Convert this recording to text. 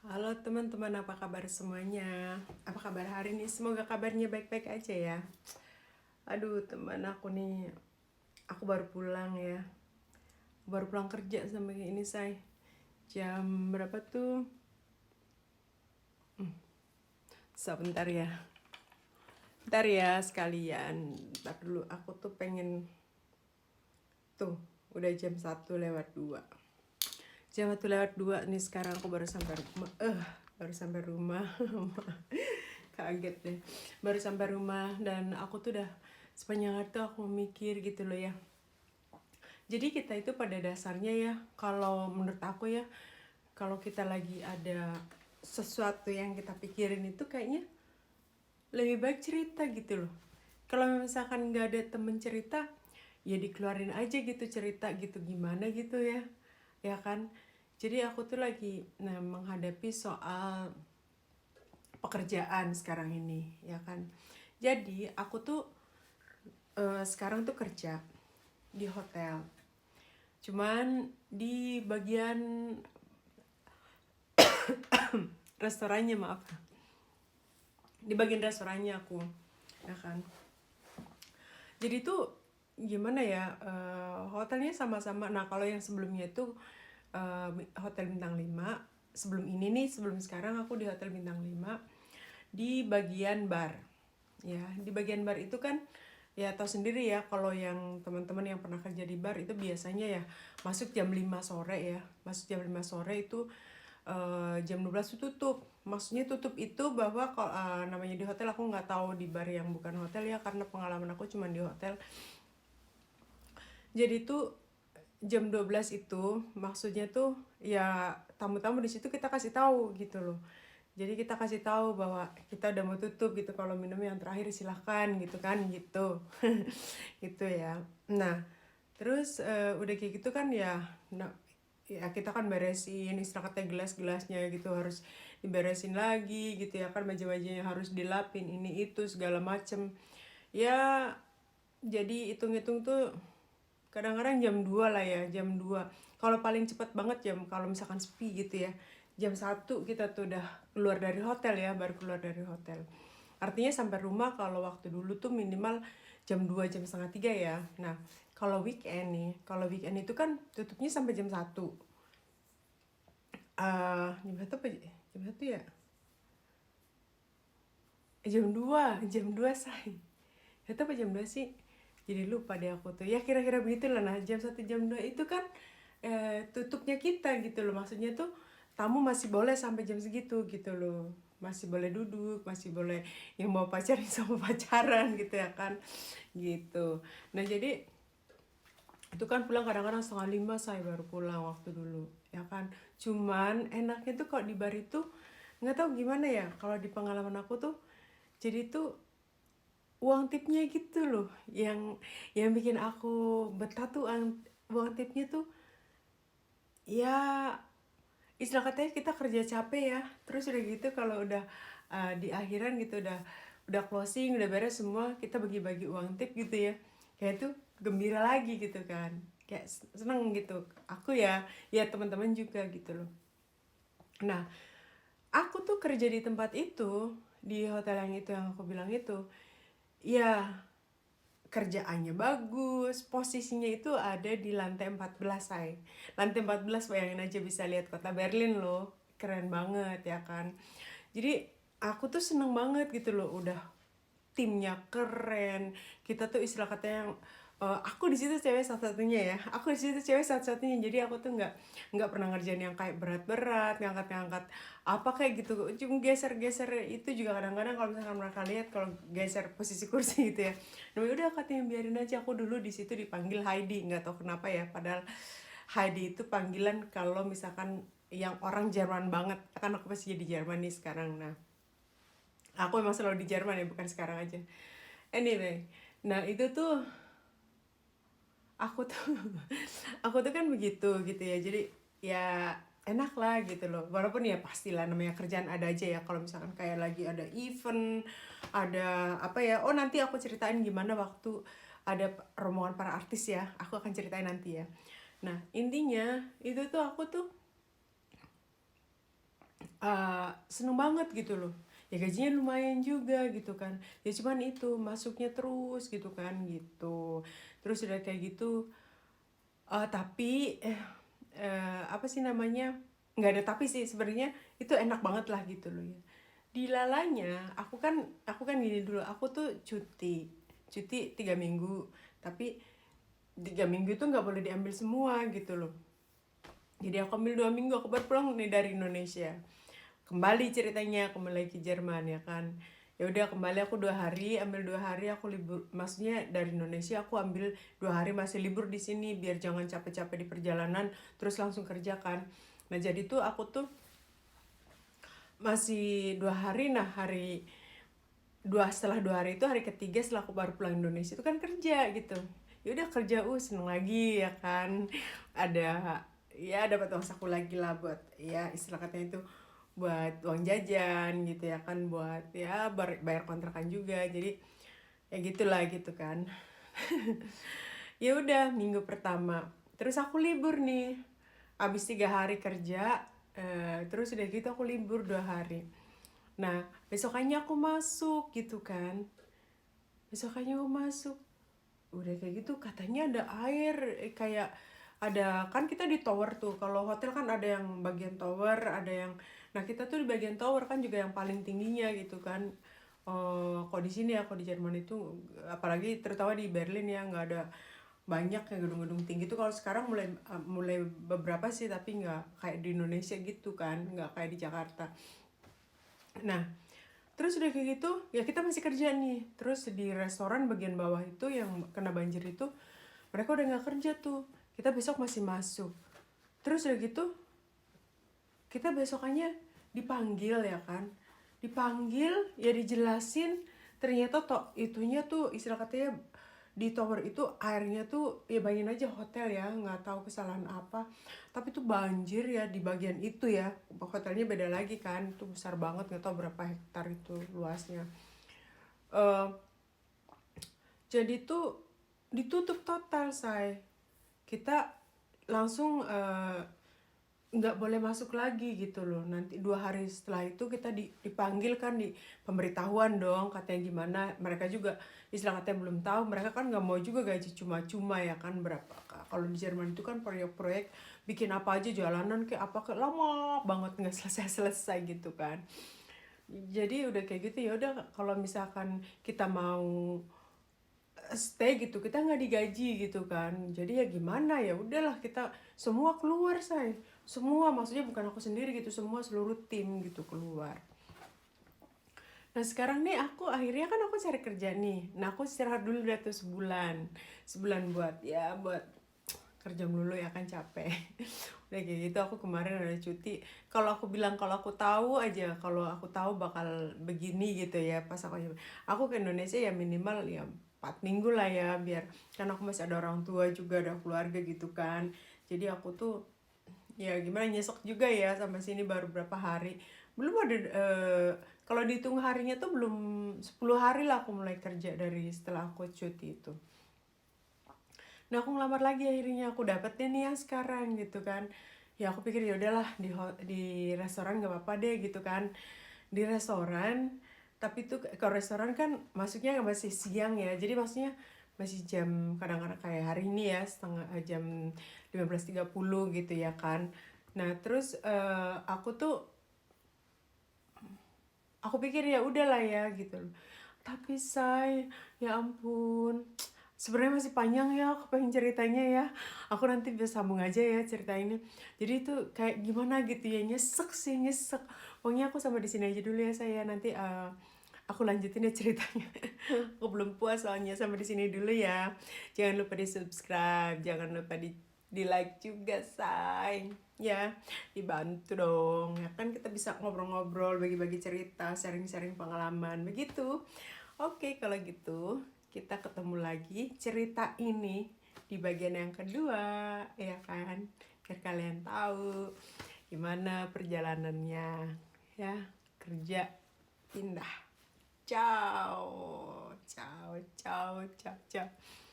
Halo teman-teman, apa kabar semuanya? Apa kabar hari ini? Semoga kabarnya baik-baik aja ya. Aduh teman aku nih, aku baru pulang ya. Baru pulang kerja sampai ini say. Jam berapa tuh? Sebentar ya. Bentar ya sekalian. Bentar dulu, aku tuh pengen. Tuh, udah jam 1:02. Jam 1:02 nih sekarang aku baru sampai rumah. Baru sampai rumah. Kaget deh. Baru sampai rumah dan aku tuh udah sepanjang hari tuh aku mikir gitu loh ya. Jadi kita itu pada dasarnya ya, kalau menurut aku ya, kalau kita lagi ada sesuatu yang kita pikirin itu kayaknya lebih baik cerita gitu loh. Kalau misalkan nggak ada temen cerita, ya dikeluarin aja gitu cerita gitu gimana gitu ya, ya kan. Jadi aku tuh lagi menghadapi soal pekerjaan sekarang ini, ya kan. Jadi aku tuh sekarang tuh kerja di hotel. Cuman di bagian restorannya, maaf. Di bagian restorannya aku, ya kan. Jadi tuh gimana ya, hotelnya sama-sama. Nah, kalau yang sebelumnya itu hotel bintang 5. Sebelum ini nih, sebelum sekarang aku di hotel bintang 5 di bagian bar. Ya, di bagian bar itu kan ya tahu sendiri ya, kalau yang teman-teman yang pernah kerja di bar itu biasanya ya masuk jam 5 sore ya. Masuk jam 5 sore itu jam 12 itu tutup. Maksudnya tutup itu bahwa namanya di hotel, aku nggak tahu di bar yang bukan hotel ya, karena pengalaman aku cuma di hotel. Jadi tuh jam 12 itu maksudnya tuh ya tamu-tamu di situ kita kasih tahu gitu loh. Jadi kita kasih tahu bahwa kita udah mau tutup gitu, kalau minum yang terakhir silahkan gitu kan gitu. Gitu ya. Nah, terus udah kayak gitu kan ya, nah, ya kita kan beresin istirahatnya, gelas-gelasnya gitu harus diberesin lagi gitu ya kan, meja-mejanya harus dilapin, ini itu segala macem ya. Jadi hitung-hitung tuh kadang-kadang jam 2 lah ya, jam 2 kalau paling cepat banget. Kalau misalkan sepi gitu ya, jam 1 kita tuh udah keluar dari hotel ya, baru keluar dari hotel. Artinya sampai rumah kalau waktu dulu tuh minimal jam 2, jam 2:30 ya. Nah, kalau weekend itu kan tutupnya sampai jam 1. Jam 1 apa? Jam 1 ya? Jam 2 say. Itu apa jam 2 sih? Jadi lupa deh aku tuh. Ya kira-kira begitulah. Nah, jam 1, jam 2 itu kan tutupnya kita gitu loh. Maksudnya tuh tamu masih boleh sampai jam segitu gitu loh. Masih boleh duduk, masih boleh yang mau pacaran sama pacaran gitu ya kan. Gitu. Nah, jadi itu kan pulang kadang-kadang 4:30 saya baru pulang waktu dulu, ya kan. Cuman enaknya tuh kalau di bar itu nggak tahu gimana ya, kalau di pengalaman aku tuh, jadi tuh uang tipnya gitu loh yang bikin aku betah tuh. Uang tipnya tuh ya, istilah katanya kita kerja capek ya, terus udah gitu kalau udah di akhiran gitu, udah closing, udah beres semua, kita bagi-bagi uang tip gitu ya, kayak tuh gembira lagi gitu kan, kayak seneng gitu aku ya, ya teman-teman juga gitu loh. Nah, aku tuh kerja di tempat itu, di hotel yang itu yang aku bilang itu, ya kerjaannya bagus, posisinya itu ada di lantai 14 say. Lantai 14, bayangin aja, bisa lihat kota Berlin loh. Keren banget ya kan. Jadi aku tuh seneng banget gitu loh, udah timnya keren. Kita tuh istilah katanya yang aku di situ cewek satu-satunya ya. Aku di situ cewek satu-satunya. Jadi aku tuh nggak pernah ngerjain yang kayak berat-berat, ngangkat-ngangkat apa kayak gitu. Cuma geser-geser itu juga kadang-kadang kalau misalkan mereka lihat kalau geser posisi kursi gitu ya. Nah, udah katanya biarin aja. Aku dulu di situ dipanggil Heidi, nggak tahu kenapa ya. Padahal Heidi itu panggilan kalau misalkan yang orang Jerman banget. Kan aku pasti jadi Jerman nih sekarang. Nah, aku emang selalu di Jerman ya, bukan sekarang aja. Anyway, nah itu tuh aku tuh aku tuh kan begitu gitu ya. Jadi ya enak lah gitu loh. Walaupun ya pastilah namanya kerjaan ada aja ya. Kalau misalkan kayak lagi ada event, ada apa ya. Oh, nanti aku ceritain gimana waktu ada rombongan para artis ya. Aku akan ceritain nanti ya. Nah, intinya itu tuh aku tuh seneng banget gitu loh. Ya gajinya lumayan juga gitu kan. Ya cuman itu masuknya terus gitu kan gitu. Terus udah kayak gitu, tapi apa sih namanya? Nggak ada tapi sih sebenarnya itu enak banget lah gitu loh ya. Di lalanya aku kan gini dulu, aku tuh cuti 3 minggu, tapi 3 minggu itu nggak boleh diambil semua gitu loh. Jadi aku ambil 2 minggu, aku baru pulang nih dari Indonesia. Kembali ceritanya, kembali ke Jerman ya kan. Ya udah kembali aku 2 hari, ambil 2 hari aku libur. Maksudnya dari Indonesia aku ambil 2 hari masih libur di sini biar jangan capek-capek di perjalanan, terus langsung kerja kan. Nah jadi tuh aku tuh masih 2 hari, nah setelah 2 hari itu hari ketiga setelah aku baru pulang Indonesia itu kan kerja gitu. Ya udah kerja, seneng lagi ya kan, ada ya dapat uang saku lagi lah buat ya istilah katanya itu buat uang jajan gitu ya kan, buat ya bayar kontrakan juga, jadi ya gitulah gitu kan. Ya udah minggu pertama terus aku libur nih, abis 3 hari kerja, terus udah gitu aku libur 2 hari. Nah besokannya aku masuk gitu kan, besokannya aku masuk udah kayak gitu katanya ada air, kayak ada kan kita di tower tuh, kalau hotel kan ada yang bagian tower ada yang, nah kita tuh di bagian tower kan juga yang paling tingginya gitu kan. Kok di sini ya, kok di Jerman itu apalagi terutama di Berlin ya nggak ada banyak yang gedung-gedung tinggi tuh. Kalau sekarang mulai beberapa sih, tapi nggak kayak di Indonesia gitu kan, nggak kayak di Jakarta. Nah terus udah kayak gitu ya kita masih kerja nih, terus di restoran bagian bawah itu yang kena banjir itu mereka udah nggak kerja tuh, kita besok masih masuk. Terus udah gitu kita besokannya dipanggil ya kan, dipanggil ya dijelasin, ternyata itunya tuh istilah katanya di tower itu airnya tuh ya bayangin aja hotel ya, nggak tahu kesalahan apa tapi tuh banjir ya di bagian itu ya. Hotelnya beda lagi kan, itu besar banget, nggak tahu berapa hektar itu luasnya. Eh jadi tuh ditutup total say, kita langsung nggak boleh masuk lagi gitu loh. Nanti 2 hari setelah itu kita dipanggil kan, di pemberitahuan dong katanya gimana. Mereka juga istilah katanya belum tahu, mereka kan nggak mau juga gaji cuma-cuma ya kan. Berapa kalau di Jerman itu kan proyek-proyek bikin apa aja, jalanan kayak apa, kayak lama banget nggak selesai-selesai gitu kan. Jadi udah kayak gitu ya udah, kalau misalkan kita mau stay gitu kita nggak digaji gitu kan, jadi ya gimana, ya udahlah kita semua keluar semua, maksudnya bukan aku sendiri gitu, semua seluruh tim gitu keluar. Nah sekarang nih aku akhirnya kan aku cari kerja nih, nah aku istirahat dulu deh tuh sebulan buat kerja melulu ya kan, capek. Udah kayak gitu aku kemarin ada cuti. Kalau aku tahu aja, kalau aku tahu bakal begini gitu ya, pas aku ke Indonesia ya minimal ya 4 minggu lah ya, biar kan aku masih ada orang tua juga, ada keluarga gitu kan. Jadi aku tuh ya gimana, nyesek juga ya sampai sini baru berapa hari. Belum ada kalau dihitung harinya tuh belum 10 hari lah aku mulai kerja dari setelah aku cuti itu. Nah aku ngelamar lagi, akhirnya aku dapetin nih yang sekarang gitu kan. Ya aku pikir ya udahlah di restoran nggak apa-apa deh gitu kan, di restoran. Tapi tuh kalau restoran kan masuknya masih siang ya, jadi maksudnya masih jam, kadang-kadang kayak hari ini ya setengah jam 15.30 gitu ya kan. Nah terus aku pikir ya udahlah ya gitu loh. Tapi ya ampun, sebenarnya masih panjang ya, aku pengen ceritanya ya. Aku nanti bisa sambung aja ya cerita ini. Jadi itu kayak gimana gitu ya, nyesek sih, nyesek. Pokoknya aku sampai di sini aja dulu ya saya, nanti aku lanjutin ya ceritanya. Aku belum puas soalnya, sampai di sini dulu ya. Jangan lupa di subscribe, jangan lupa di like juga say ya, dibantu dong ya kan, kita bisa ngobrol-ngobrol, bagi-bagi cerita, sharing-sharing pengalaman begitu. Oke kalau gitu kita ketemu lagi cerita ini di bagian yang kedua ya kan, biar kalian tahu gimana perjalanannya ya kerja pindah. Ciao ciao ciao ciao ciao.